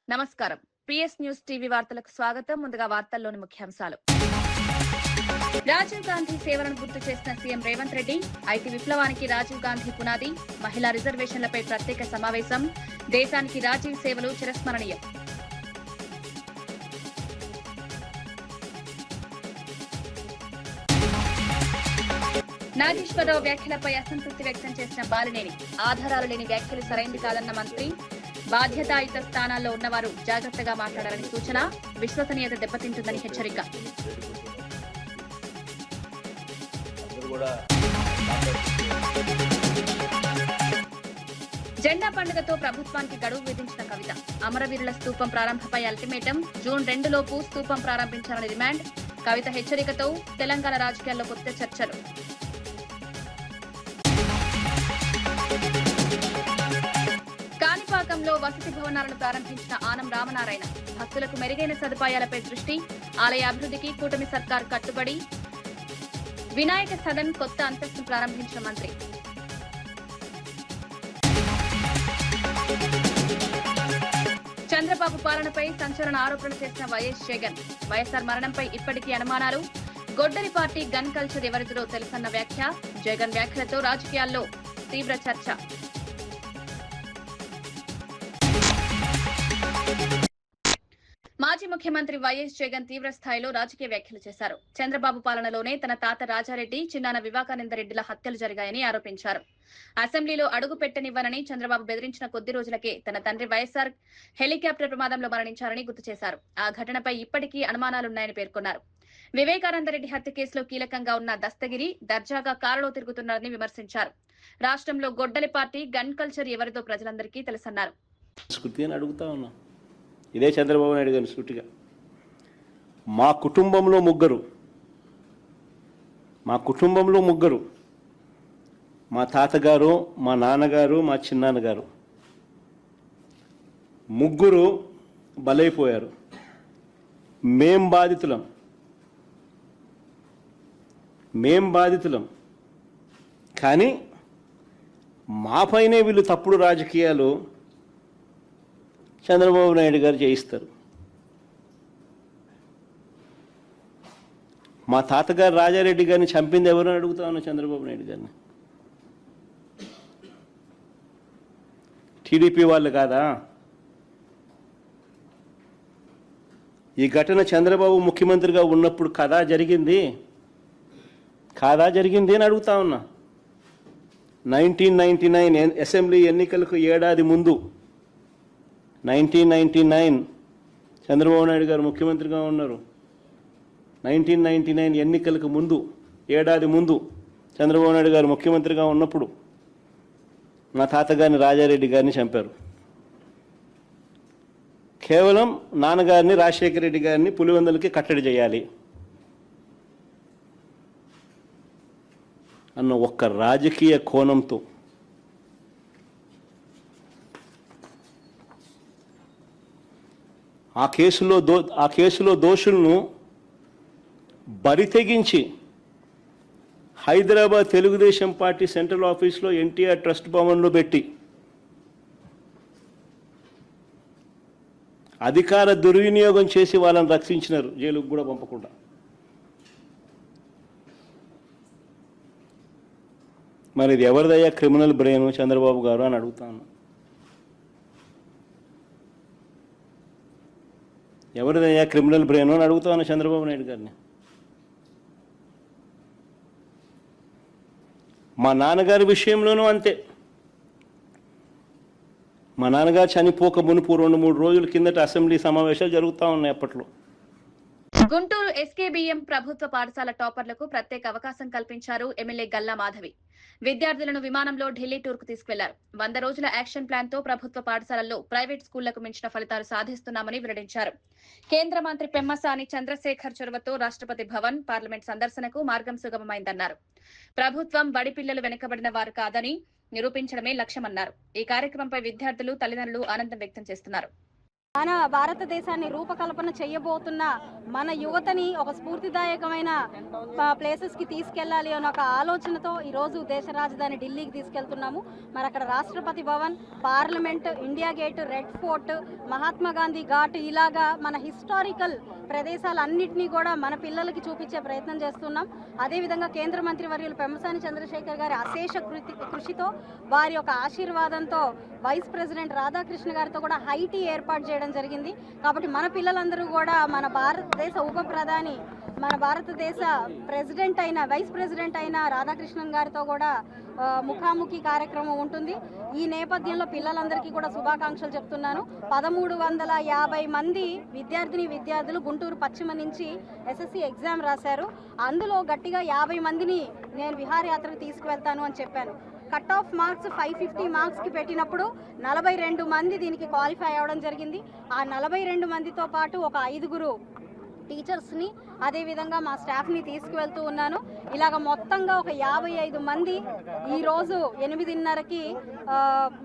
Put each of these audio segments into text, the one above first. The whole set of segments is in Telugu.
నమస్కారం. పిఎస్ న్యూస్ టీవీ వార్తలకు స్వాగతం. ముందుగా వార్తల్లోని ముఖ్యాంశాలు. రాజీవ్ గాంధీ సేవలను గుర్తు చేసిన సీఎం రేవంత్ రెడ్డి, ఐటీ విప్లవానికి రాజీవ్ గాంధీ పునాది, మహిళా రిజర్వేషన్లపై ప్రత్యేక సమావేశం, దేశానికి రాజీవ్ సేవలు చిరస్మరణీయం. నాగేశ్వరరావు వ్యాఖ్యలపై అసంతృప్తి వ్యక్తం చేసిన బాలినేని, ఆధారాలు లేని వ్యాఖ్యలు సరైంది కాదన్న మంత్రి, బాధ్యతాయుత స్థానాల్లో ఉన్నవారు జాగ్రత్తగా మాట్లాడాలని సూచన, విశ్వసనీయత దెబ్బతింటుందని హెచ్చరిక. జెండా పండుగతో ప్రభుత్వానికి గడువు విధించిన కవిత, అమరవీరుల స్తూపం ప్రారంభపై అల్టిమేటం, జూన్ 2 లోపు స్తూపం ప్రారంభించాలని డిమాండ్, కవిత హెచ్చరికతో తెలంగాణ రాజకీయాల్లో కొత్త చర్చలు. కాణిపాకంలో వసతి భవనాలను ప్రారంభించిన ఆనం రామనారాయణ, భక్తులకు మెరుగైన సదుపాయాలపై దృష్టి, ఆలయ అభివృద్ధికి కూటమి సర్కార్ కట్టుబడి, వినాయక సదన్ కొత్త అంతస్తును ప్రారంభించిన మంత్రి. చంద్రబాబు పాలనపై సంచలన ఆరోపణలు చేసిన వైఎస్ జగన్, వైఎస్ఆర్ మరణంపై ఇప్పటికీ అనుమానాలు, గొడ్డలి పార్టీ గన్ కల్చర్ ఎవరిదో తెలుసన్న వ్యాఖ్య, జగన్ వ్యాఖ్యలతో రాజకీయాల్లో తీవ్ర చర్చ. మాజీ ముఖ్యమంత్రి వైఎస్ జగన్ తీవ్ర స్థాయిలో రాజకీయ వ్యాఖ్యలు చేశారు. చంద్రబాబు పాలనలోనే తన తాత రాజారెడ్డి, చిన్నాన వివేకానందరెడ్డిల హత్యలు జరిగాయని ఆరోపించారు. అసెంబ్లీలో అడుగు పెట్టనివ్వనని చంద్రబాబు బెదిరించిన కొద్ది రోజులకే తన తండ్రి వైఎస్ఆర్ హెలికాప్టర్ ప్రమాదంలో మరణించారని గుర్తు చేశారు. ఆ ఘటనపై ఇప్పటికీ అనుమానాలున్నాయని పేర్కొన్నారు. వివేకానందరెడ్డి హత్య కేసులో కీలకంగా ఉన్న దస్తగిరి దర్జాగా కారులో తిరుగుతున్నారని విమర్శించారు. రాష్ట్రంలో గొడ్డలి పార్టీ గన్ కల్చర్ ఎవరిదో ప్రజలందరికీ తెలుసన్నారు. ఇదే చంద్రబాబు నాయుడు గారిని సూటిగా, మా కుటుంబంలో ముగ్గురు, మా తాతగారు, మా నాన్నగారు, మా చిన్నాన్నగారు ముగ్గురు బలైపోయారు. మేం బాధితులం కానీ మాపైనే వీళ్ళు తప్పుడు రాజకీయాలు చంద్రబాబు నాయుడు గారు చేయిస్తారు. మా తాతగారు రాజారెడ్డి గారిని చంపింది ఎవరని అడుగుతా ఉన్నా చంద్రబాబు నాయుడు గారిని. టీడీపీ వాళ్ళు కాదా? ఈ ఘటన చంద్రబాబు ముఖ్యమంత్రిగా ఉన్నప్పుడు కాదా జరిగింది అని అడుగుతా ఉన్నా. 1999 అసెంబ్లీ ఎన్నికలకు ఏడాది ముందు 1999 చంద్రబాబు నాయుడు గారు ముఖ్యమంత్రిగా ఉన్నారు. 1999 ఎన్నికలకు ముందు ఏడాది ముందు చంద్రబాబు నాయుడు గారు ముఖ్యమంత్రిగా ఉన్నప్పుడు మా తాతగారిని రాజారెడ్డి గారిని చంపారు. కేవలం నాన్నగారిని రాజశేఖర రెడ్డి గారిని పులివెందులకి కట్టడి చేయాలి అన్న ఒక్క రాజకీయ కోణంతో ఆ కేసులో దోషులను బరితెగించి హైదరాబాద్ తెలుగుదేశం పార్టీ సెంట్రల్ ఆఫీస్లో ఎన్టీఆర్ ట్రస్ట్ భవన్లో పెట్టి అధికార దుర్వినియోగం చేసి వాళ్ళని రక్షించినారు, జైలుకు కూడా పంపకుండా. మరి ఇది ఎవరిదయ్యా క్రిమినల్ బ్రెయిన్ చంద్రబాబు గారు అని అడుగుతాను. ఎవరిదయ్యా క్రిమినల్ బ్రెయిన్ అని అడుగుతాను చంద్రబాబు నాయుడు గారిని. మా నాన్నగారి విషయంలోనూ అంతే. మా నాన్నగారు చనిపోక మునుపు 2-3 రోజుల కిందట అసెంబ్లీ సమావేశాలు జరుగుతూ ఉన్నాయి. అప్పట్లో గుంటూరు ఎస్కేబీఎం ప్రభుత్వ పాఠశాల టాపర్లకు ప్రత్యేక అవకాశం కల్పించారు ఎమ్మెల్యే గల్లా మాధవి. విద్యార్థులను విమానంలో ఢిల్లీ టూర్కు తీసుకెళ్లారు. 100 రోజుల యాక్షన్ ప్లాన్ తో ప్రభుత్వ పాఠశాలల్లో ప్రైవేట్ స్కూళ్లకు మించిన ఫలితాలు సాధిస్తున్నామని వెల్లడించారు. కేంద్ర మంత్రి పెమ్మసాని చంద్రశేఖర్ చొరవతో రాష్ట్రపతి భవన్, పార్లమెంట్ సందర్శనకు మార్గం సుగమమైందన్నారు. ప్రభుత్వం బడి పిల్లలు వెనుకబడిన వారు కాదని నిరూపించడమే లక్ష్యమన్నారు. ఈ కార్యక్రమంపై విద్యార్థులు, తల్లిదండ్రులు ఆనందం వ్యక్తం చేస్తున్నారు. మన భారతదేశాన్ని రూపకల్పన చేయబోతున్న మన యువతని ఒక స్ఫూర్తిదాయకమైన ప్లేసెస్కి తీసుకెళ్లాలి అనే ఒక ఆలోచనతో ఈరోజు దేశ రాజధాని ఢిల్లీకి తీసుకెళ్తున్నాము. మరి అక్కడ Rashtrapati Bhavan, parliament, India gate, red fort, Mahatma Gandhi ghat ఇలాగా మన హిస్టారికల్ ప్రదేశాలన్నింటినీ కూడా మన పిల్లలకి చూపించే ప్రయత్నం చేస్తున్నాం. అదేవిధంగా కేంద్ర మంత్రి వర్యులు పెమ్మసాని చంద్రశేఖర్ గారి అశేష కృషితో, వారి యొక్క ఆశీర్వాదంతో వైస్ ప్రెసిడెంట్ రాధాకృష్ణ గారితో కూడా హైటీ ఏర్పాటు చేయడం జరిగింది. కాబట్టి మన పిల్లలందరూ కూడా మన భారతదేశ ఉప ప్రధాని, మన భారతదేశ వైస్ ప్రెసిడెంట్ అయిన రాధాకృష్ణన్ గారితో కూడా ముఖాముఖి కార్యక్రమం ఉంటుంది. ఈ నేపథ్యంలో పిల్లలందరికీ కూడా శుభాకాంక్షలు చెప్తున్నాను. 1350 మంది విద్యార్థులు గుంటూరు పశ్చిమ నుంచి ఎస్ఎస్సి ఎగ్జామ్ రాశారు. అందులో గట్టిగా 50 మందిని నేను విహారయాత్రకు తీసుకువెళ్తాను అని చెప్పాను. కట్ ఆఫ్ మార్క్స్ 550 మార్క్స్కి పెట్టినప్పుడు 42 మంది దీనికి క్వాలిఫై అవ్వడం జరిగింది. ఆ 42 మందితో పాటు ఒక 5 టీచర్స్ని, అదేవిధంగా మా స్టాఫ్ని తీసుకువెళ్తూ ఉన్నాను. ఇలాగ మొత్తంగా ఒక 55 మంది ఈరోజు 8:30కి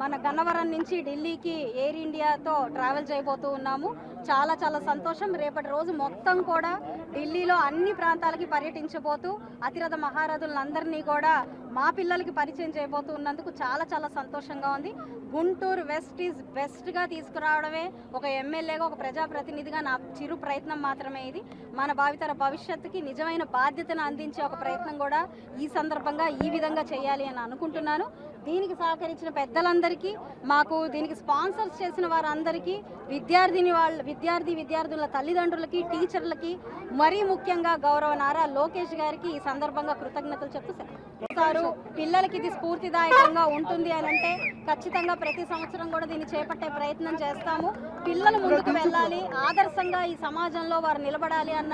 మన గన్నవరం నుంచి ఢిల్లీకి ఎయిర్ ఇండియాతో ట్రావెల్ చేయబోతూ ఉన్నాము. చాలా చాలా సంతోషం. రేపటి రోజు మొత్తం కూడా ఢిల్లీలో అన్ని ప్రాంతాలకి పర్యటించబోతూ అతిరథ మహారథులందరినీ కూడా మా పిల్లలకి పరిచయం చేయబోతూ ఉన్నందుకు చాలా చాలా సంతోషంగా ఉంది. గుంటూరు వెస్ట్ ఈజ్ బెస్ట్గా తీసుకురావడమే ఒక ఎమ్మెల్యేగా, ఒక ప్రజాప్రతినిధిగా నా చిరు ప్రయత్నం మాత్రమే ఇది. మన భావితర భవిష్యత్తుకి నిజమైన బాధ్యతను అందించే ఒక ప్రయత్నం కూడా ఈ సందర్భంగా ఈ విధంగా చేయాలి అని అనుకుంటున్నాను. దీనికి సహకరించిన పెద్దలందరికీ, మాకు దీనికి స్పాన్సర్స్ చేసిన వారందరికీ, విద్యార్థుల తల్లిదండ్రులకి, టీచర్లకి, మరీ ముఖ్యంగా గౌరవ నారా లోకేష్ గారికి ఈ సందర్భంగా కృతజ్ఞతలు చెప్తూ పిల్లలకి ఇది స్ఫూర్తిదాయకంగా ఉంటుంది అని అంటే ఖచ్చితంగా ప్రతి సంవత్సరం కూడా దీన్ని చేపట్టే ప్రయత్నం చేస్తాము. పిల్లలు ముందుకు వెళ్ళాలి, ఆదర్శంగా ఈ సమాజంలో వారు నిలబడాలి అన్న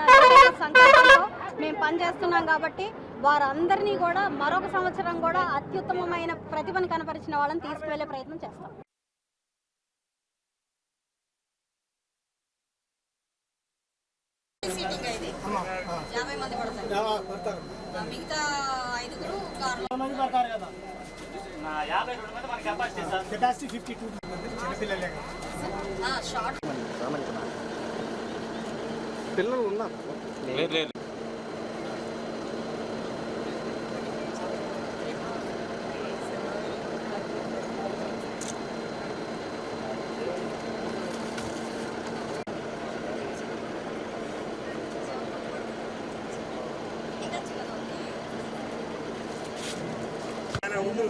సంకల్పంతో మేము పనిచేస్తున్నాం. కాబట్టి వారందరినీ కూడా మరొక సంవత్సరం కూడా అత్యుత్తమమైన ప్రతిభను కనపరిచిన వాళ్ళని తీసుకువెళ్లే ప్రయత్నం చేస్తాం. మిగతా 5 పిల్లలు ఉన్నారు.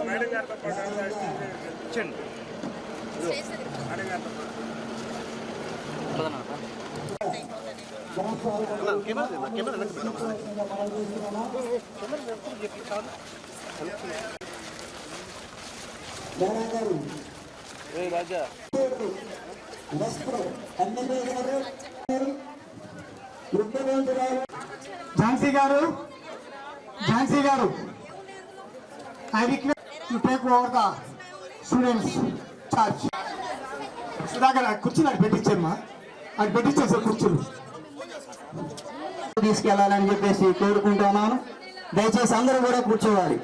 మేడం గారితో రాజా ఝాన్సీ గారు I request to take over the students' charge. Sudhakar కుర్చీలు అటు పెట్టించమ్మా, అటు పెట్టించేసారు కుర్చీలు. తీసుకెళ్లాలని చెప్పేసి కోరుకుంటున్నాను. దయచేసి అందరూ కూడా కూర్చోవాలి.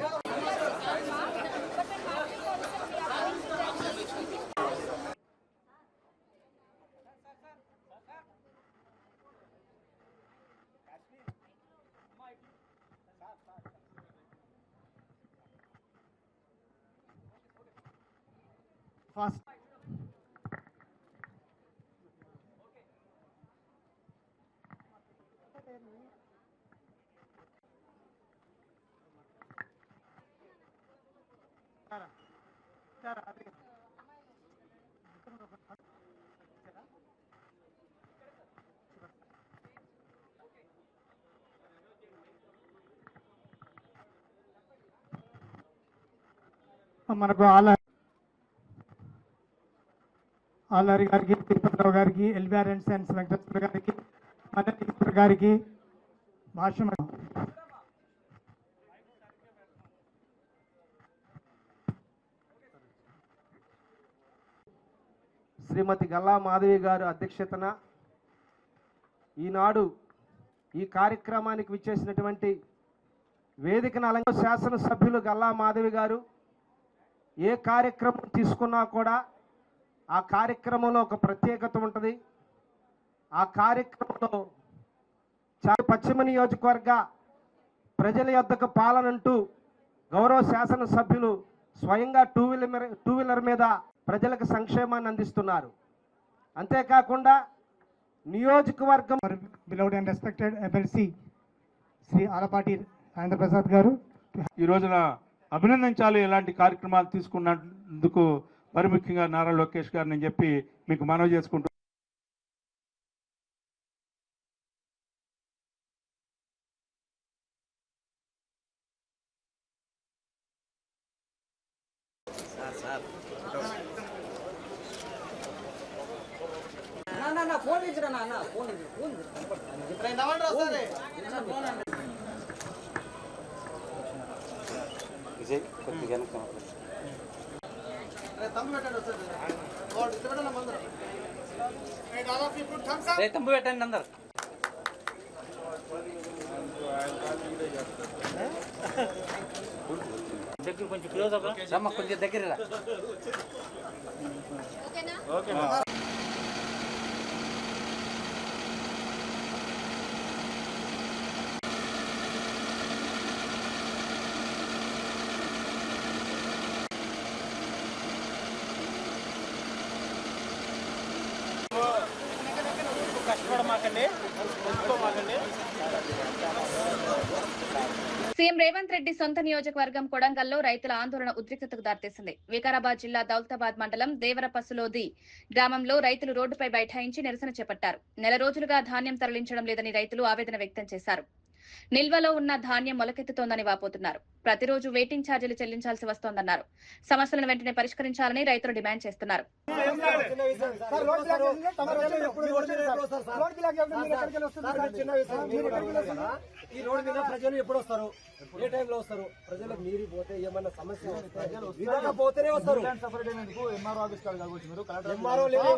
ఫస్ట్ మనకు ఆల్లారి గారికి, తిరుపతిరావు గారికి, ఎల్బిఆర్ అండ్ సైన్స్ వెంకటేశ్వర గారికి, మదన్ గారికి భాష్యం. శ్రీమతి గల్లా మాధవి గారు అధ్యక్షతన ఈనాడు ఈ కార్యక్రమానికి విచ్చేసినటువంటి వేదికను అలంకరించిన శాసనసభ్యులు గల్లా మాధవి గారు ఏ కార్యక్రమం తీసుకున్నా కూడా ఆ కార్యక్రమంలో ఒక ప్రత్యేకత ఉంటుంది. ఆ కార్యక్రమంలో పశ్చిమ నియోజకవర్గ ప్రజల యొద్దకు పాలనంటూ గౌరవ శాసనసభ్యులు స్వయంగా టూ వీలర్ మీద ప్రజలకు సంక్షేమాన్ని అందిస్తున్నారు. అంతేకాకుండా నియోజకవర్గం beloved and respected MLC Shri Alapati Rajendra Prasad garu ఈ రోజున అభినందించాలి. ఇలాంటి కార్యక్రమాలు తీసుకున్నందుకు మరి ముఖ్యంగా నారా లోకేష్ గారిని అని చెప్పి మీకు మనవి చేసుకుంటూ తమ్ము పెట్టండి అందరు దగ్గర కొంచెం క్లోజ్ అవ్వ కొంచెం దగ్గర సీఎం రేవంత్ రెడ్డి సొంత నియోజకవర్గం కొడంగల్లో రైతుల ఆందోళన ఉద్రిక్తతకు దారితీసింది. వికారాబాద్ జిల్లా దౌలతాబాద్ మండలం దేవరపసులోది గ్రామంలో రైతులు రోడ్డుపై బైఠాయించి నిరసన చేపట్టారు. నెల రోజులుగా ధాన్యం తరలించడం లేదని రైతులు ఆవేదన వ్యక్తం చేశారు. నిల్వలో ఉన్న ధాన్యం మొలకెత్తుతోందని వాపోతున్నారు. ప్రతిరోజు వెయిటింగ్ ఛార్జీలు చెల్లించాల్సి వస్తోందన్నారు. సమస్యలను వెంటనే పరిష్కరించాలని రైతులు డిమాండ్ చేస్తున్నారు. ఈ రోడ్ మీద ప్రజలు ఎప్పుడు వస్తారు? ఏ టైంలో వస్తారు? ప్రజలు మీరు పోతే ఏమన్నా సమస్య పోతేనే వస్తారు. ఎంఆర్ఓ ఆఫీస్ కాదు కాబట్టి మీరు ఎంఆర్ఓ లేరు.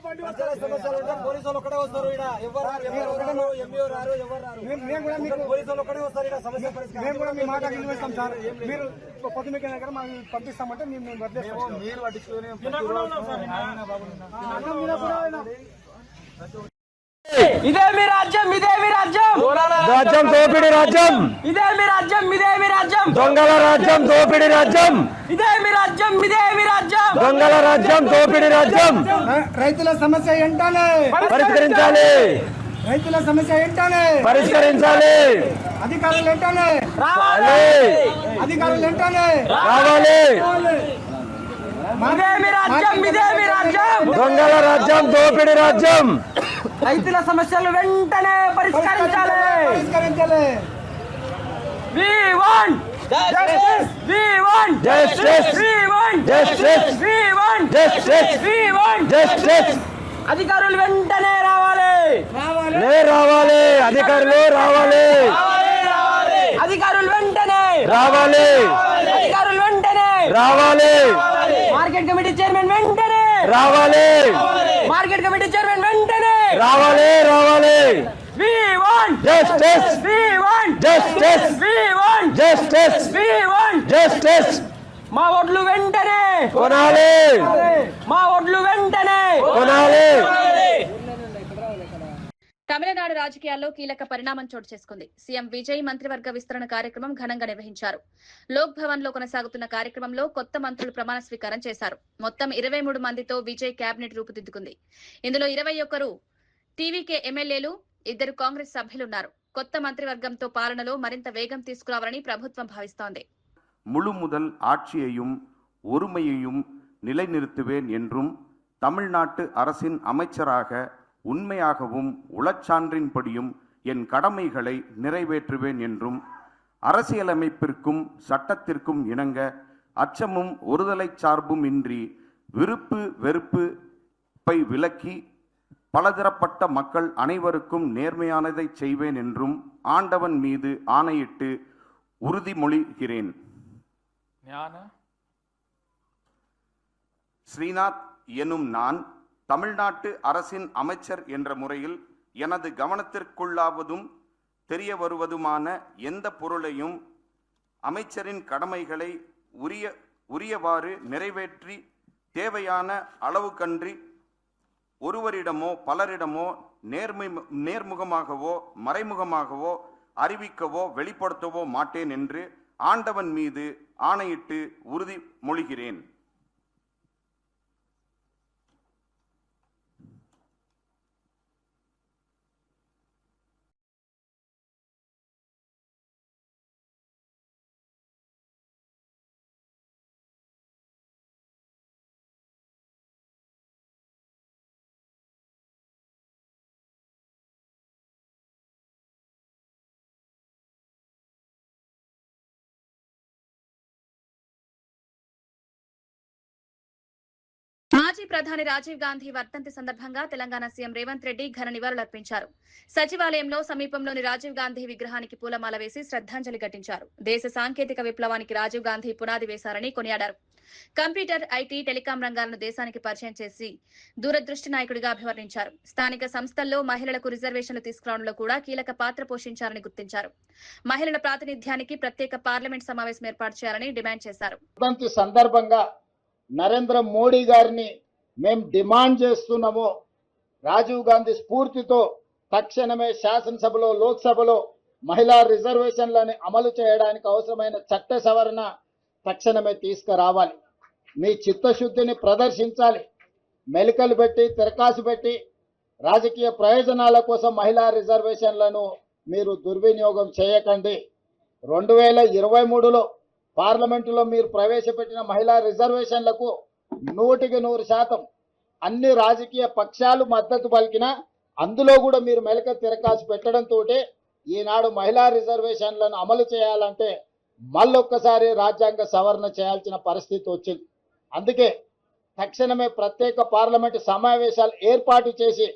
ప్రజల సమస్యలు ఉంటే పోలీసులు ఒక్కడే వస్తారు. ఎంఈఓ రారు, ఎవరు రారు. పోలీసులు ఒక్కడే వస్తారు. ఇక్కడ సమస్య పరిష్కారం సార్. మీరు పొద్దుమిక దగ్గర మనం పంపిస్తామంటే మేము వదిలేస్తాం. మీరు పట్టించుకుని ఇదే మీ రాజ్యం, ఇదే మీ రాజ్యం, రాజ్యం దోపిడి రాజ్యం, ఇదే మీ రాజ్యం, ఇదే మీ రాజ్యం, దొంగల రాజ్యం దోపిడి రాజ్యం, ఇదే మీ రాజ్యం, ఇదే మీ రాజ్యం, దొంగల రాజ్యం దోపిడి రాజ్యం. రైతుల సమస్య ఏంటనే పరిష్కరించాలి, రైతుల సమస్య ఏంటనే పరిష్కరించాలి, అధికారులు ఏంటనే రావాలి, అధికారులు ఏంటనే రావాలి. ఇదే మీ రాజ్యం, ఇదే మీ రాజ్యం, దొంగల రాజ్యం దోపిడి రాజ్యం. రైతుల సమస్యలు వెంటనే పరిష్కరించాలి. We want justice. We want Justice. We want Justice. We want Justice. We want Justice. అధికారులు వెంటనే రావాలి. రావాలి, అధికారులు రావాలి, అధికారులు వెంటనే రావాలి, అధికారులు వెంటనే రావాలి, మార్కెట్ కమిటీ చైర్మన్ వెంటనే రావాలి, మార్కెట్ కమిటీ చైర్మన్ వెంటనే రావాలి, రావాలి. We want Justice. We want Justice. We want Justice. We want Justice. మా ఓట్లు వెంటనే కొనాలి, మా ఓట్లు వెంటనే కొనాలి. తమిళనాడు రాజకీయాల్లో కీలక పరిణామం చోటు చేసుకుంది. సీఎం విజయ్ మంత్రివర్గ విస్తరణ కార్యక్రమం ఘనంగా నిర్వహించారు. లోక్ భవన్ లో కొనసాగుతున్న కార్యక్రమంలో కొత్త మంత్రులు ప్రమాణ స్వీకారం చేశారు. మొత్తం 23 మందితో విజయ్ కేబినెట్ రూపుదిద్దుకుంది. ఇందులో 21 టీవీకే ఎమ్మెల్యేలు, 2 కాంగ్రెస్ సభ్యులున్నారు. కొత్త మంత్రివర్గంతో పాలనలో మరింత వేగం తీసుకురావాలని ప్రభుత్వం భావిస్తోంది. முழு முதல் ஆட்சியையும் ஒருமையையும் நிலைநிறுத்துவேன் என்றும் தமிழ்நாட்டு அரசின் அமைச்சராக உண்மையாகவும் உளச்சான்றின்படியும் என் கடமைகளை நிறைவேற்றுவேன் என்றும் அரசியலமைப்பிற்கும் சட்டத்திற்கும் இணங்க அச்சமும் ஒருதலை சார்பும் இன்றி விருப்பு வெறுப்பை விலக்கி பலதரப்பட்ட மக்கள் அனைவருக்கும் நேர்மையானதை செய்வேன் என்றும் ஆண்டவன் மீது ஆணையிட்டு உறுதிமொழிகிறேன். ஸ்ரீநாத் எனும் நான் தமிழ்நாட்டு அரசின் அமைச்சர் என்ற முறையில் எனது கவனத்திற்குள்ளாவதும் தெரிய வருவதுமான எந்த பொருளையும் அமைச்சரின் கடமைகளை உரியவாறு நிறைவேற்றி தேவையான அளவுக்கன்றி ஒருவரிடமோ பலரிடமோ நேர்முகமாகவோ மறைமுகமாகவோ அறிவிக்கவோ வெளிப்படுத்தவோ மாட்டேன் என்று ஆண்டவன் மீது ஆணையிட்டு உறுதிமொழிகிறேன். మాజీ ప్రధాని రాజీవ్ గాంధీ వర్ధంతి సందర్భంగా తెలంగాణ సీఎం రేవంత్ రెడ్డి ఘన నివాళులర్పించారు. సచివాలయంలో సమీపంలోని రాజీవ్ గాంధీ విగ్రహానికి పూలమాల వేసి శ్రద్ధాంజలి ఘటించారు. దేశ సాంకేతిక విప్లవానికి రాజీవ్ గాంధీ పునాది వేశారని కొనియాడారు. కంప్యూటర్, ఐటీ, టెలికాం రంగాలను దేశానికి పరిచయం చేసి దూరదృష్టి నాయకుడిగా అభివర్ణించారు. స్థానిక సంస్థల్లో మహిళలకు రిజర్వేషన్లు తీసుకురావడంలో కూడా కీలక పాత్ర పోషించారని గుర్తించారు. మహిళల ప్రాతినిధ్యానికి ప్రత్యేక పార్లమెంట్ సమావేశం ఏర్పాటు చేయాలని డిమాండ్ చేశారు. సందర్భంగా నరేంద్ర మోడీ గారిని మేము డిమాండ్ చేస్తున్నాము. రాజీవ్ గాంధీ స్ఫూర్తితో తక్షణమే శాసనసభలో, లోక్సభలో మహిళా రిజర్వేషన్లను అమలు చేయడానికి అవసరమైన చట్ట సవరణ తక్షణమే తీసుకురావాలి. మీ చిత్తశుద్ధిని ప్రదర్శించాలి. మెలికలు పెట్టి, తిరకాసు పెట్టి రాజకీయ ప్రయోజనాల కోసం మహిళా రిజర్వేషన్లను మీరు దుర్వినియోగం చేయకండి. 2023లో పార్లమెంటులో మీరు ప్రవేశపెట్టిన మహిళా రిజర్వేషన్లకు 100% అన్ని రాజకీయ పక్షాలు మద్దతు పలికినా అందులో కూడా మీరు మెలక తిరకాసు పెట్టడంతో ఈనాడు మహిళా రిజర్వేషన్లను అమలు చేయాలంటే మళ్ళొక్కసారి రాజ్యాంగ సవరణ చేయాల్సిన పరిస్థితి వచ్చింది. అందుకే తక్షణమే ప్రత్యేక పార్లమెంటు సమావేశాలు ఏర్పాటు చేసి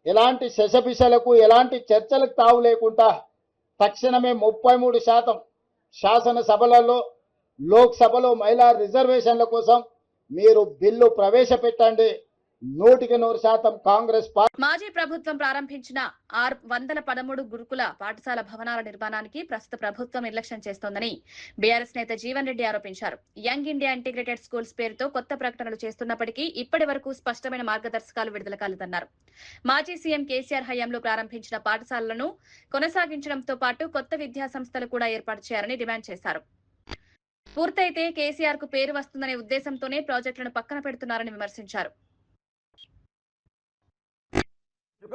ఎలాంటి శశపిశలకు, ఎలాంటి చర్చలకు తావు లేకుండా తక్షణమే 33% శాసనసభలలో, లోక్సభలో మహిళా రిజర్వేషన్ల కోసం మీరు బిల్లు ప్రవేశపెట్టండి. 100% కాంగ్రెస్ మాజీ ప్రభుత్వం ప్రారంభించిన 113 గురుకుల పాఠశాల భవనాల నిర్మాణానికి ప్రస్తుత ప్రభుత్వం నిర్లక్ష్యం చేస్తోందని బీఆర్ఎస్ నేత జీవన్ రెడ్డి ఆరోపించారు. యంగ్ ఇండియా ఇంటిగ్రేటెడ్ స్కూల్స్ పేరుతో కొత్త ప్రకటనలు చేస్తున్నప్పటికీ ఇప్పటి వరకు స్పష్టమైన మార్గదర్శకాలు విడుదల కాలేదన్నారు. మాజీ సీఎం కేసీఆర్ హయాంలో ప్రారంభించిన పాఠశాలలను కొనసాగించడంతో పాటు కొత్త విద్యా సంస్థలు కూడా ఏర్పాటు చేయాలని డిమాండ్ చేశారు. పూర్తయితే కేసీఆర్ కు పేరు వస్తుందనే ఉద్దేశంతోనే ప్రాజెక్టులను పక్కన పెడుతున్నారని విమర్శించారు.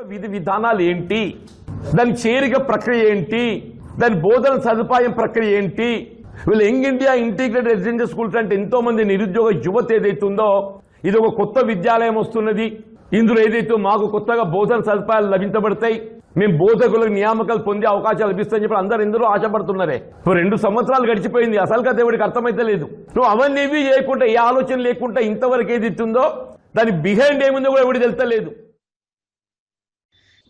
విధి విధానాలు ఏంటి, దాని చేరిక ప్రక్రియ ఏంటి, దాని బోధన సదుపాయం ప్రక్రియ ఏంటి? వీళ్ళు young India integrated residential schools అంటే ఎంతో మంది నిరుద్యోగ యువత ఏదైతుందో ఇది ఒక కొత్త విద్యాలయం వస్తున్నది. ఇందులో ఏదైతే మాకు కొత్తగా బోధన సదుపాయాలు లభించబడతాయి, మేము బోధకులకు నియామకాలు పొందే అవకాశాలు లభిస్తాయని చెప్పి అందరూ ఇందులో ఆశపడుతున్నారే. 2 సంవత్సరాలు గడిచిపోయింది, అసలుగా దేవుడికి అర్థమైతే లేదు. నువ్వు అవన్నీ చేయకుండా, ఏ ఆలోచన లేకుండా ఇంతవరకు ఏది ఇస్తుందో దాని బిహైండ్ ఏముందో కూడా ఎవరికి తెలుస్తలేదు.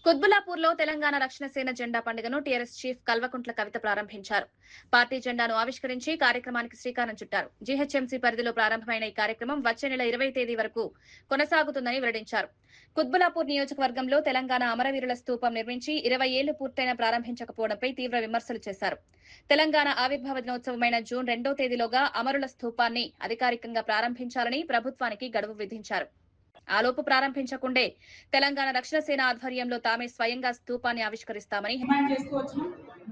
కుత్బుల్లాపూర్ లో తెలంగాణ రక్షణ సేన జెండా పండుగను టీఆర్ఎస్ చీఫ్ కల్వకుంట్ల కవిత ప్రారంభించారు. పార్టీ జెండాను ఆవిష్కరించి కార్యక్రమానికి శ్రీకారం చుట్టారు. జీహెచ్ఎంసీ పరిధిలో ప్రారంభమైన ఈ కార్యక్రమం వచ్చే నెల 20 తేదీ వరకు కొనసాగుతుందని వెల్లడించారు. కుత్బుల్లాపూర్ నియోజకవర్గంలో తెలంగాణ అమరవీరుల స్తూపం నిర్మించి 20 ఏళ్లు పూర్తయిన ప్రారంభించకపోవడంపై తీవ్ర విమర్శలు చేశారు. తెలంగాణ ఆవిర్భావ దినోత్సవమైన జూన్ 2వ తేదీలోగా అమరుల స్తూపాన్ని అధికారికంగా ప్రారంభించాలని ప్రభుత్వానికి గడువు విధించారు. ఆలోపు ప్రారంభించకుండే తెలంగాణ రక్షణ సేన ఆధ్వర్యంలో తామే స్వయంగా స్తూపాన్ని ఆవిష్కరిస్తామని డిమాండ్ చేసుకోవచ్చు.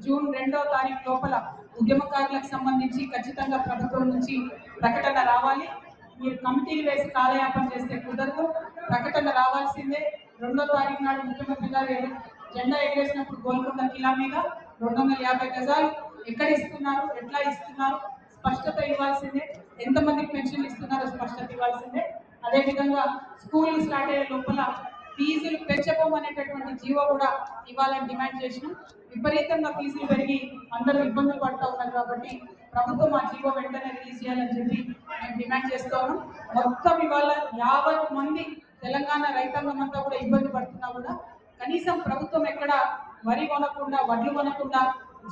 జూన్ 2వ తారీఖు లోపల ఉద్యమకారులకు సంబంధించి ఖచ్చితంగా ప్రభుత్వం నుంచి ప్రకటన రావాలి. మీరు కమిటీలు వేసి కాలయాపన చేస్తే కుదరదు, ప్రకటన రావాల్సిందే. 2వ తారీఖు నాడు ముఖ్యమంత్రి గారు జెండా ఎగరేసినప్పుడు గోల్కొండ కిలా మీద 250 గజాలు ఎక్కడ ఇస్తున్నారు, ఎట్లా ఇస్తున్నారు స్పష్టత ఇవ్వాల్సిందే. ఎంతమందికి పెన్షన్ ఇస్తున్నారో స్పష్టత ఇవ్వాల్సిందే. అదేవిధంగా స్కూల్ స్టార్ట్ అయ్యే లోపల ఫీజులు పెంచబోమనేటటువంటి జీవో కూడా ఇవ్వాలని డిమాండ్ చేసినాం. విపరీతంగా ఫీజులు పెరిగి అందరూ ఇబ్బందులు పడుతూ ఉన్నారు కాబట్టి ప్రభుత్వం ఆ జీవో వెంటనే రిలీజ్ చేయాలని చెప్పి మేము డిమాండ్ చేస్తూ ఉన్నాం. మొత్తం ఇవాళ 50 మంది తెలంగాణ రైతాంగం అంతా కూడా ఇబ్బంది పడుతున్నా కూడా కనీసం ప్రభుత్వం ఎక్కడ వరి కొనకుండా, వడ్లు కొనకుండా,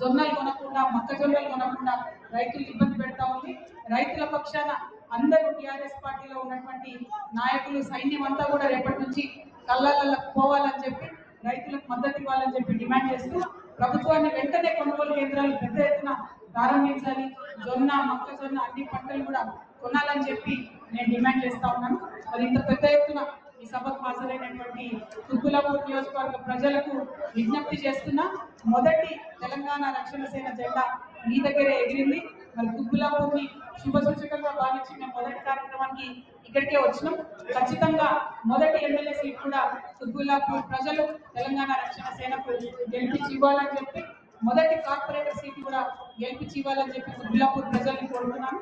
జొన్నలు కొనకుండా, మొక్కజొన్నలు కొనకుండా రైతులు ఇబ్బంది పెడతా ఉంది. రైతుల పక్షాన అందరూ టీఆర్ఎస్ పార్టీలో ఉన్నటువంటి నాయకులు, సైన్యం అంతా కూడా రేపటి నుంచి కళ్ళకు పోవాలని చెప్పి రైతులకు మద్దతు ఇవ్వాలని చెప్పి డిమాండ్ చేస్తూ ప్రభుత్వాన్ని వెంటనే కొనుగోలు కేంద్రాలు పెద్ద ఎత్తున ప్రారంభించాలి. జొన్న, మొక్కజొన్న అన్ని పంటలు కూడా కొనాలని చెప్పి నేను డిమాండ్ చేస్తా ఉన్నాను. మరి ఇంత పెద్ద ఎత్తున ఈ సభకు హాజరైనటువంటి తుక్కులపూర్ నియోజకవర్గ ప్రజలకు విజ్ఞప్తి చేస్తున్నా, మొదటి తెలంగాణ రక్షణ సేన జెండా మీ దగ్గరే ఎగిరింది. మరి తుక్కులపూర్ని శుభ సూచకంగా భావించి మేము మొదటి కార్యక్రమానికి ఇక్కడికే వచ్చినాం. ఖచ్చితంగా మొదటి ఎమ్మెల్యే సీట్ కూడా తుక్కులపూర్ ప్రజలు తెలంగాణ రక్షణ సేనకు గెలిపించి ఇవ్వాలని చెప్పి, మొదటి కార్పొరేటర్ సీట్ కూడా గెలిపించి ఇవ్వాలని చెప్పి తుక్కులపూర్ ప్రజల్ని కోరుతున్నాను.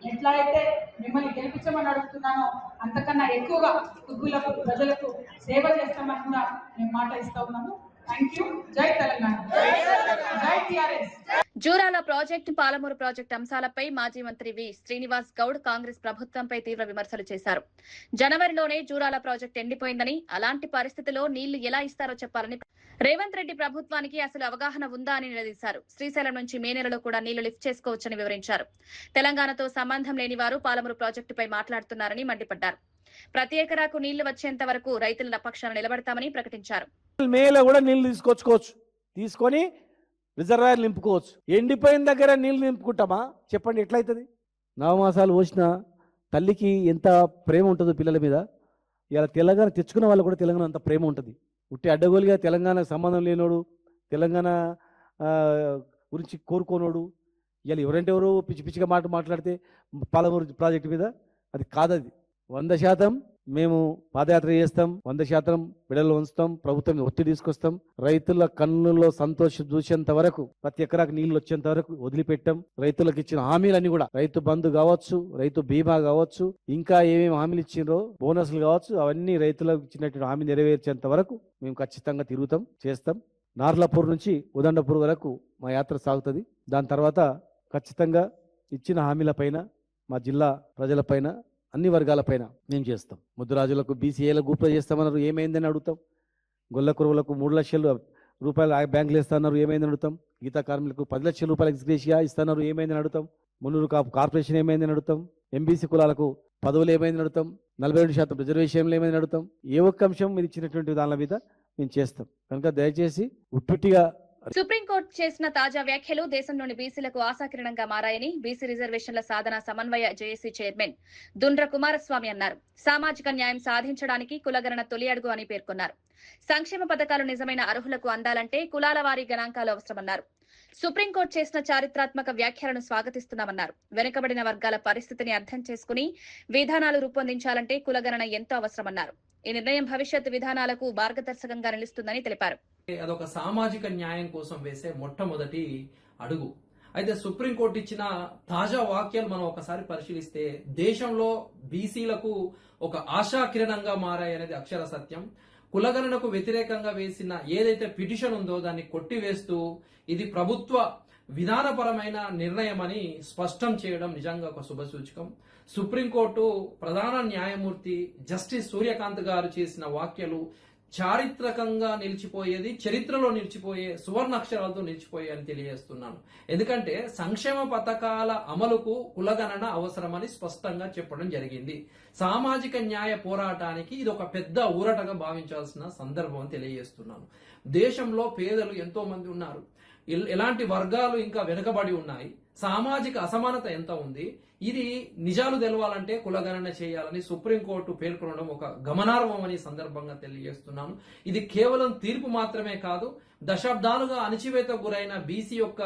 ఎట్లా అయితే మిమ్మల్ని గెలిపించమని అడుగుతున్నానో అంతకన్నా ఎక్కువగా తుక్కులపూర్ ప్రజలకు సేవ చేస్తామని కూడా మేము మాట ఇస్తా ఉన్నాము. Thank you. జై తెలంగాణ, జై TRS. Jurala project, Palamuru project అంశాలపై మాజీ మంత్రి వి శ్రీనివాస్ గౌడ్ కాంగ్రెస్ ప్రభుత్వంపై తీవ్ర విమర్శలు చేశారు. జనవరిలోనే జూరాల ప్రాజెక్టు ఎండిపోయిందని, అలాంటి పరిస్థితిలో నీళ్లు ఎలా ఇస్తారో చెప్పాలని రేవంత్ రెడ్డి ప్రభుత్వానికి అసలు అవగాహన ఉందా అని నిలదీశారు. శ్రీశైలం నుంచి మే నెలలో కూడా నీళ్లు లిఫ్ట్ చేసుకోవచ్చని వివరించారు. తెలంగాణతో సంబంధం లేని వారు పాలమూరు ప్రాజెక్టుపై మాట్లాడుతున్నారని మండిపడ్డారు. ప్రతి ఎకరాకు నీళ్లు వచ్చేంత వరకు రైతుల పక్షాన నిలబడతామని ప్రకటించారు. మేలో కూడా నీళ్లు తీసుకొని రిజర్వాయర్ నింపుకోవచ్చు. ఎండిపోయిన దగ్గర నీళ్లు నింపుకుంటామా చెప్పండి, ఎట్లయితుంది? నవమాసాలు పోసిన తల్లికి ఎంత ప్రేమ ఉంటుందో పిల్లల మీద. ఇలా తెలంగాణ తెచ్చుకున్న వాళ్ళు కూడా తెలంగాణ అంత ప్రేమ ఉంటుంది. ఉట్టి అడ్డగోలుగా తెలంగాణకు సంబంధం లేనోడు, తెలంగాణ గురించి కోరుకోనోడు ఇలా ఎవరంటే ఎవరు పిచ్చి పిచ్చిగా మాట్లాడితే పాలమూరు ప్రాజెక్టు మీద అది కాదది. 100% మేము పాదయాత్ర చేస్తాం, 100% బిడలు ఉంచుతాం, ప్రభుత్వం ఒత్తిడి తీసుకొస్తాం. రైతుల కన్నుల్లో సంతోషం చూసేంత వరకు, ప్రతి ఎకరాకు నీళ్లు వచ్చేంత వరకు వదిలిపెట్టాం. రైతులకు ఇచ్చిన హామీలన్నీ కూడా, రైతు బంధు కావచ్చు, రైతు బీమా కావచ్చు, ఇంకా ఏమేమి హామీలు ఇచ్చిండ్రో బోనస్లు కావచ్చు, అవన్నీ రైతులకు ఇచ్చినటువంటి హామీ నెరవేర్చేంత వరకు మేము ఖచ్చితంగా తిరుగుతాం, చేస్తాం. నార్లాపూర్ నుంచి ఉదండపూర్ వరకు మా యాత్ర సాగుతుంది. దాని తర్వాత ఖచ్చితంగా ఇచ్చిన హామీలపైన, మా జిల్లా ప్రజలపైన, అన్ని వర్గాలపైన మేము చేస్తాం. ముద్దురాజులకు బీసీఏలకు గూప్లో చేస్తామన్నారు, ఏమైందని అడుగుతాం. గొల్ల కురువులకు 3 లక్షల రూపాయలు బ్యాంకులు ఇస్తాన్నారు, ఏమైందని అడుగుతాం. గీతా కార్మికులకు 10 లక్షల రూపాయలు ఎక్స్గ్రేషియా ఇస్తున్నారు, ఏమైందని అడుగుతాం. మున్నూరు కార్పొరేషన్ ఏమైందని అడుగుతాం. ఎంబీసీ కులాలకు పదవులు ఏమైందని అడుగుతాం. 42% రిజర్వేషన్లు ఏమైందని అడుగుతాం. ఏ ఒక్క అంశం మీరు ఇచ్చినటువంటి దాని మీద మేము చేస్తాం. కనుక దయచేసి ఉట్టుట్టిగా. సుప్రీంకోర్టు చేసిన తాజా వ్యాఖ్యలు దేశంలోని బీసీలకు ఆశాకిరణంగా మారాయని బీసీ రిజర్వేషన్ల సాధన సమన్వయ జేఏసీ చైర్మన్ దుండ్ర కుమారస్వామి అన్నారు. సామాజిక న్యాయం సాధించడానికి కులగణన తొలి అడుగు అని పేర్కొన్నారు. సంక్షేమ పథకాలు నిజమైన అర్హులకు అందాలంటే కులాల వారీ గణాంకాలు అవసరమన్నారు. సుప్రీంకోర్టు చేసిన చారిత్రాత్మక వ్యాఖ్యలను స్వాగతిస్తున్నామన్నారు. వెనుకబడిన వర్గాల పరిస్థితిని అర్థం చేసుకుని విధానాలు రూపొందించాలంటే కులగణన ఎంతో అవసరమన్నారు. ఈ నిర్ణయం భవిష్యత్ విధానాలకు మార్గదర్శకంగా నిలుస్తుందని తెలిపారు. అదొక సామాజిక న్యాయం కోసం వేసే మొట్టమొదటి అడుగు. అయితే సుప్రీంకోర్టు ఇచ్చిన తాజా వాక్యాలు మనం ఒకసారి పరిశీలిస్తే దేశంలో బీసీలకు ఒక ఆశాకిరణంగా మారాయనేది అక్షర సత్యం. కులగణనకు వ్యతిరేకంగా వేసిన ఏదైతే పిటిషన్ ఉందో దాన్ని కొట్టివేస్తూ ఇది ప్రభుత్వ విధానపరమైన నిర్ణయం అని స్పష్టం చేయడం నిజంగా ఒక శుభసూచకం. సుప్రీంకోర్టు ప్రధాన న్యాయమూర్తి జస్టిస్ సూర్యకాంత్ గారు చేసిన వ్యాఖ్యలు చారిత్రకంగా నిలిచిపోయేది, చరిత్రలో నిలిచిపోయే, సువర్ణాక్షరాలతో నిలిచిపోయే అని తెలియజేస్తున్నాను. ఎందుకంటే సంక్షేమ పథకాల అమలుకు కులగణన అవసరమని స్పష్టంగా చెప్పడం జరిగింది. సామాజిక న్యాయ పోరాటానికి ఇది ఒక పెద్ద ఊరటగా భావించాల్సిన సందర్భం అని తెలియజేస్తున్నాను. దేశంలో పేదలు ఎంతో మంది ఉన్నారు. ఎలాంటి వర్గాలు ఇంకా వెనుకబడి ఉన్నాయి, సామాజిక అసమానత ఎంత ఉంది, ఇది నిజాలు తెలవాలంటే కులగణన చేయాలని సుప్రీంకోర్టు పేర్కొనడం ఒక గమనార్హమని సందర్భంగా తెలియజేస్తున్నాను. ఇది కేవలం తీర్పు మాత్రమే కాదు, దశాబ్దాలుగా అణచివేతకు గురైన బీసీ యొక్క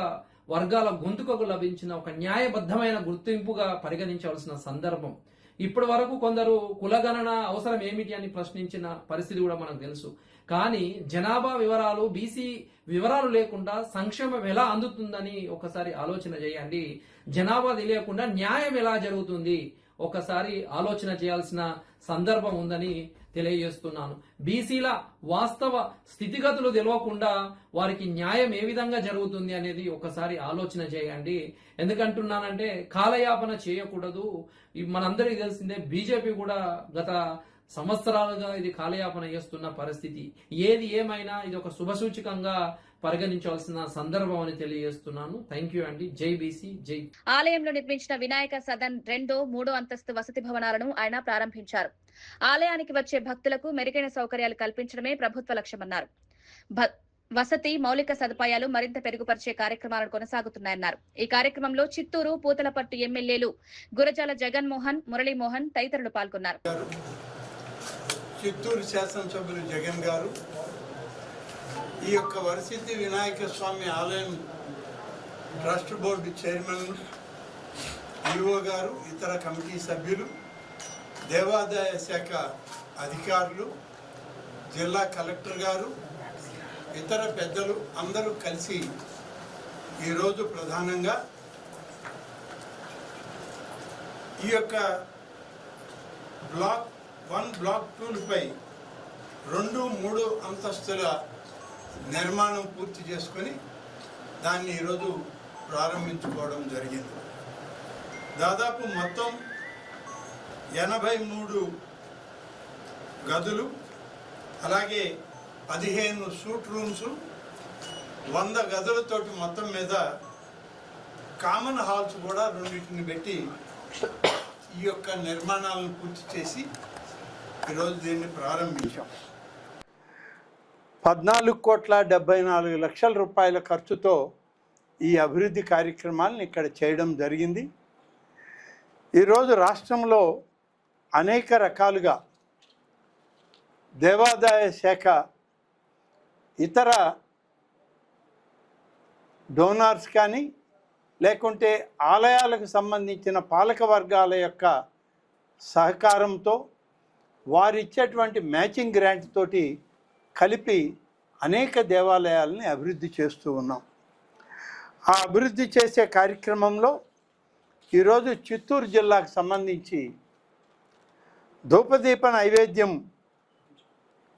వర్గాల గొంతుకకు లభించిన ఒక న్యాయబద్ధమైన గుర్తింపుగా పరిగణించవలసిన సందర్భం. ఇప్పటి వరకు కొందరు కులగణన అవసరం ఏమిటి అని ప్రశ్నించిన పరిస్థితి కూడా మనకు తెలుసు. కానీ జనాభా వివరాలు, బీసీ వివరాలు లేకుండా సంక్షేమం ఎలా అందుతుందని ఒకసారి ఆలోచన చేయండి. జనాభా తెలియకుండా న్యాయం ఎలా జరుగుతుంది ఒకసారి ఆలోచన చేయాల్సిన సందర్భం ఉందని తెలియజేస్తున్నాను. బీసీల వాస్తవ స్థితిగతులు తెలియకుండా వారికి న్యాయం ఏ విధంగా జరుగుతుంది అనేది ఒకసారి ఆలోచన చేయండి. ఎందుకంటున్నానంటే కాలయాపన చేయకూడదు. మనందరికీ తెలిసిందే, బీజేపీ కూడా గత సంవత్సరాలుగా ఇది కాలయాపన చేస్తున్న పరిస్థితి. ఏది ఏమైనా ఇది ఒక శుభసూచకంగా పరిగణించాల్సిన సందర్భం అని తెలియజేస్తున్నాను. థ్యాంక్ యూ అండి. జై బీసీ, జై. ఆలయంలో నిర్మించిన వినాయక సదన్ 2, 3 అంతస్తు వసతి భవనాలను ఆయన ప్రారంభించారు. ఆలయానికి వచ్చే భక్తులకు మెరుగైన సౌకర్యాలు కల్పించడమే ప్రభుత్వ లక్ష్యమన్నారు. వసతి, మౌలిక సదుపాయాలు మరింత పెరుగుపరిచే కార్యక్రమాలు కొనసాగుతున్నాయన్నారు. ఈ కార్యక్రమంలో చిత్తూరు, పూతలపట్టు ఎమ్మెల్యేలు గురజాల జగన్మోహన్, మురళీమోహన్ తదితరులు పాల్గొన్నారు. చిత్తూరు శాసనసభ్యులు జగన్ గారు ఈ యొక్క వరసిద్ధి వినాయక స్వామి ఆలయం ట్రస్ట్ బోర్డు చైర్మన్, ఈఓ గారు, ఇతర కమిటీ సభ్యులు, దేవాదాయ శాఖ అధికారులు, జిల్లా కలెక్టర్ గారు, ఇతర పెద్దలు అందరూ కలిసి ఈరోజు ప్రధానంగా ఈ యొక్క బ్లాక్ 1, బ్లాక్ 2లపై 2, 3 అంతస్తుల నిర్మాణం పూర్తి చేసుకొని దాన్ని ఈరోజు ప్రారంభించుకోవడం జరిగింది. దాదాపు మొత్తం 83 గదులు, అలాగే 15 సూట్ రూమ్స్, 100 గదులతోటి మొత్తం మీద కామన్ హాల్స్ కూడా 2 పెట్టి ఈ యొక్క నిర్మాణాలను పూర్తి చేసి ఈరోజు దీన్ని ప్రారంభించాం. 14,74,00,000 రూపాయల ఖర్చుతో ఈ అభివృద్ధి కార్యక్రమాలను ఇక్కడ చేయడం జరిగింది. ఈరోజు రాష్ట్రంలో అనేక రకాలుగా దేవాదాయ శాఖ, ఇతర డోనార్స్ కానీ లేకుంటే ఆలయాలకు సంబంధించిన పాలక వర్గాల యొక్క సహకారంతో వారిచ్చేటువంటి మ్యాచింగ్ గ్రాంట్ తోటి కలిపి అనేక దేవాలయాలని అభివృద్ధి చేస్తూ ఉన్నాం. ఆ అభివృద్ధి చేసే కార్యక్రమంలో ఈరోజు చిత్తూరు జిల్లాకు సంబంధించి ధూపదీప నైవేద్యం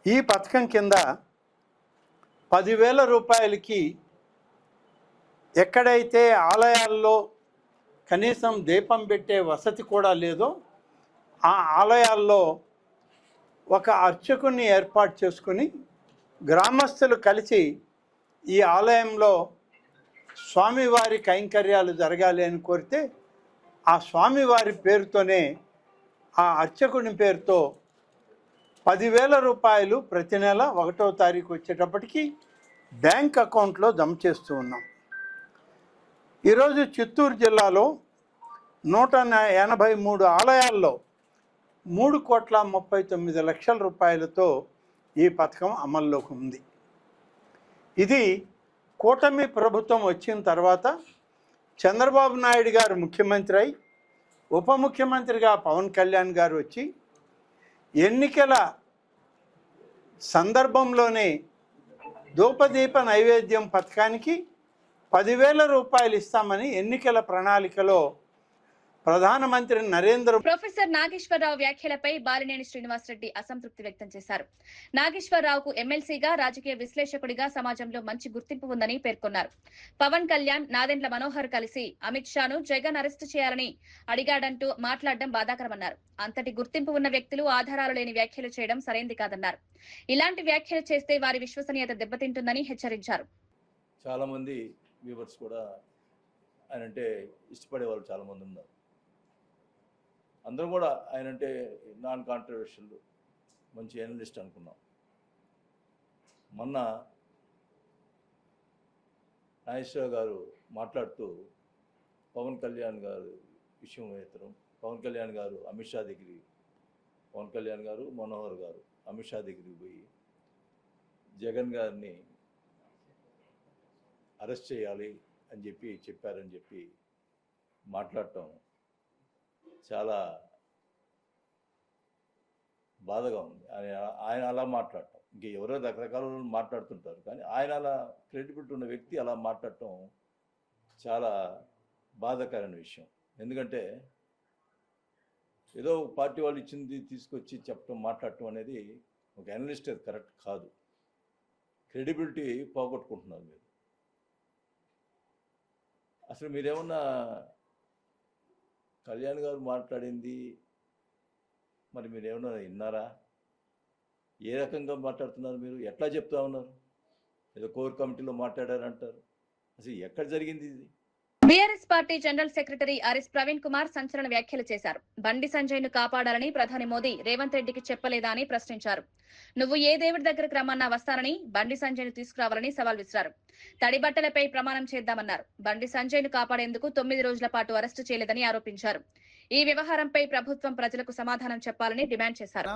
ఈ పథకం కింద 10,000 రూపాయలకి ఎక్కడైతే ఆలయాల్లో కనీసం దీపం పెట్టే వసతి కూడా లేదో ఆ ఆలయాల్లో ఒక అర్చకుని ఏర్పాటు చేసుకుని గ్రామస్తులు కలిసి ఈ ఆలయంలో స్వామివారి కైంకర్యాలు జరగాలి అని కోరితే ఆ స్వామివారి పేరుతోనే, ఆ అర్చకుని పేరుతో 10,000 రూపాయలు ప్రతి నెల 1వ తారీఖు వచ్చేటప్పటికి బ్యాంక్ అకౌంట్లో జమ చేస్తూ ఉన్నాం. ఈరోజు చిత్తూరు జిల్లాలో 183 ఆలయాల్లో 3,39,00,000 రూపాయలతో ఈ పథకం అమల్లోకి ఉంది. ఇది కూటమి ప్రభుత్వం వచ్చిన తర్వాత చంద్రబాబు నాయుడు గారు ముఖ్యమంత్రి అయి ఉప ముఖ్యమంత్రిగా పవన్ కళ్యాణ్ గారు వచ్చి ఎన్నికల సందర్భంలోనే ధూపదీప నైవేద్యం పథకానికి 10,000 రూపాయలు ఇస్తామని ఎన్నికల ప్రణాళికలో ప్రధానమంత్రి నరేంద్ర. ప్రొఫెసర్ నాగేశ్వరరావు వ్యాఖ్యలపై బాలినేని శ్రీనివాసరెడ్డి అసంతృప్తి వ్యక్తం చేశారు. నాగేశ్వరరావుకు ఎమ్మెల్సీగా, రాజకీయ విశ్లేషకుడిగా సమాజంలో మంచి గుర్తింపు ఉందని పేర్కొన్నారు. పవన్ కళ్యాణ్, నాదెండ్ల మనోహర్ కలిసి అమిత్ షాను జగన్ అరెస్టు చేయాలని అడిగాడంటూ మాట్లాడడం బాధాకరమన్నారు. అంతటి గుర్తింపు ఉన్న వ్యక్తులు ఆధారాలు లేని వ్యాఖ్యలు చేయడం సరైంది కాదన్నారు. ఇలాంటి వ్యాఖ్యలు చేస్తే వారి విశ్వసనీయత దెబ్బతింటుందని హెచ్చరించారు. చాలా మంది వ్యూవర్స్ కూడా ఆయనంటే ఇష్టపడే వాళ్ళు చాలా మంది ఉన్నారు. అందరూ కూడా ఆయనంటే నాన్ కాంట్రవర్షియల్, మంచి ఎనలిస్ట్ అనుకున్నాం. మొన్న నాగేశ్వరరావు గారు మాట్లాడుతూ పవన్ కళ్యాణ్ గారు విషయం ఎత్తడం, పవన్ కళ్యాణ్ గారు అమిత్ షా దగ్గరికి, పవన్ కళ్యాణ్ గారు మనోహర్ గారు అమిత్ షా దగ్గరికి పోయి జగన్ గారిని అరెస్ట్ చేయాలి అని చెప్పారని చెప్పి మాట్లాడటం చాలా బాధగా ఉంది. ఆయన అలా మాట్లాడటం, ఇంక ఎవరో రకరకాల మాట్లాడుతుంటారు, కానీ ఆయన అలా క్రెడిబిలిటీ ఉన్న వ్యక్తి అలా మాట్లాడటం చాలా బాధాకరమైన విషయం. ఎందుకంటే ఏదో పార్టీ వాళ్ళు ఇచ్చింది తీసుకొచ్చి చెప్పడం, మాట్లాడటం అనేది ఒక అనలిస్ట్ అది కరెక్ట్ కాదు. క్రెడిబిలిటీ పోగొట్టుకుంటున్నారు మీరు. అసలు మీరేమన్నా కళ్యాణ్ గారు మాట్లాడింది మరి మీరేమన్నా విన్నారా? ఏ రకంగా మాట్లాడుతున్నారు మీరు? ఎట్లా చెప్తా ఉన్నారు? ఏదో కోర్ కమిటీలో మాట్లాడారంటారు. అసలు ఎక్కడ జరిగింది ఇది? BRS Congress party general secretary RS Praveen Kumar సంచలన వ్యాఖ్యలు చేశారు. బండి సంజయ్ ను కాపాడాలని ప్రధాని మోదీ రేవంత్ రెడ్డికి చెప్పలేదా అని ప్రశ్నించారు. నువ్వు ఏ దేవుడి దగ్గరకు రమ్మన్నా వస్తానని, బండి సంజయ్ ను తీసుకురావాలని సవాల్ విసిరారు. తడి బట్టలపై ప్రమాణం చేద్దామన్నారు. బండి సంజయ్ ను కాపాడేందుకు 9 రోజుల పాటు అరెస్టు చేయలేదని ఆరోపించారు. ఈ వ్యవహారంపై ప్రభుత్వం ప్రజలకు సమాధానం చెప్పాలని డిమాండ్ చేశారు.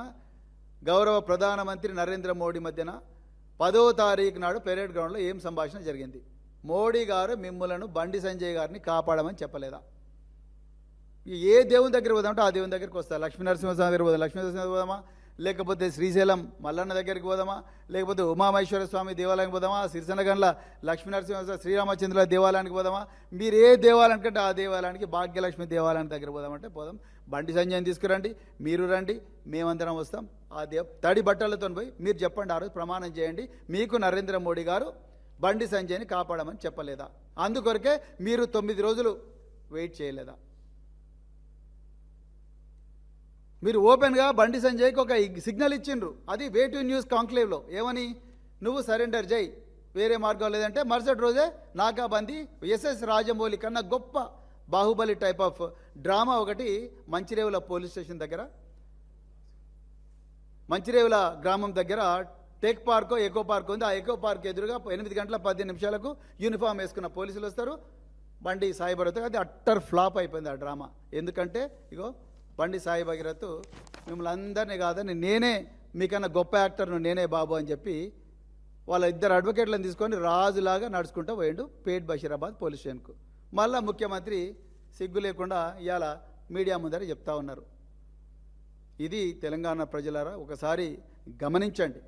గౌరవ ప్రధానమంత్రి నరేంద్ర మోడీ మధ్యన 10వ తారీఖు నాడు పెరేడ్ గ్రౌండ్లో ఏం సంభాషణ జరిగింది? మోడీ గారు మిమ్మలను బండి సంజయ్ గారిని కాపాడమని చెప్పలేదా? ఏ దేవుని దగ్గర పోదామంటే ఆ దేవుని దగ్గరికి వస్తారు. లక్ష్మీనరసింహస్వామి దగ్గర పోదాం, లక్ష్మీనరసింహ పోదామా, లేకపోతే శ్రీశైలం మల్లన్న దగ్గరికి పోదామా, లేకపోతే ఉమామహేశ్వర స్వామి దేవాలయానికి పోదామా, సిరిసనగండ్ల లక్ష్మీనరసింహస్వామి శ్రీరామచంద్రుల దేవాలయానికి పోదామా, మీరు ఏ దేవాలయానికి అంటే ఆ దేవాలయానికి, భాగ్యలక్ష్మి దేవాలయానికి దగ్గర పోదామంటే పోదాం. బండి సంజయ్ని తీసుకురండి, మీరు రండి, మేమందరం వస్తాం. ఆ తడి బట్టలతో పోయి మీరు చెప్పండి, ఆ రోజు ప్రమాణం చేయండి, మీకు నరేంద్ర మోడీ గారు బండి సంజయ్ని కాపాడమని చెప్పలేదా? అందుకొరకే మీరు 9 రోజులు వెయిట్ చేయలేదా? మీరు ఓపెన్గా బండి సంజయ్కి ఒక సిగ్నల్ ఇచ్చిండ్రు. అది వే టు న్యూస్ కాంక్లేవ్లో ఏమని, నువ్వు సరెండర్ చేయి, వేరే మార్గం లేదంటే మరుసటి రోజే నాకాబందీ ఎస్ఎస్ రాజమౌళి కన్నా గొప్ప బాహుబలి టైప్ ఆఫ్ డ్రామా ఒకటి మంచిరేవుల పోలీస్ స్టేషన్ దగ్గర, మంచిరేవుల గ్రామం దగ్గర టెక్ పార్క్ ఎకో పార్క్ ఉంది. ఆ ఎకో పార్క్ ఎదురుగా 8 గంటల 15 నిమిషాలకు యూనిఫామ్ వేసుకున్న పోలీసులు వస్తారు, బండి సాయి భగీరథ్. అది అట్టర్ ఫ్లాప్ అయిపోయింది ఆ డ్రామా. ఎందుకంటే ఇగో బండి సాయి భగీరథ్ మిమ్మల్ని అందరినీ కాదని నేనే మీకన్నా గొప్ప యాక్టర్ను నేనే బాబు అని చెప్పి వాళ్ళ 2 అడ్వకేట్లను తీసుకొని రాజులాగా నడుచుకుంటూ పోయిండు పేట్ బషీరాబాద్ పోలీస్ స్టేషన్కు. మళ్ళా ముఖ్యమంత్రి సిగ్గు లేకుండా ఇవాళ మీడియా ముందర చెప్తా ఉన్నారు. ఇది తెలంగాణ ప్రజలారా ఒకసారి గమనించండి.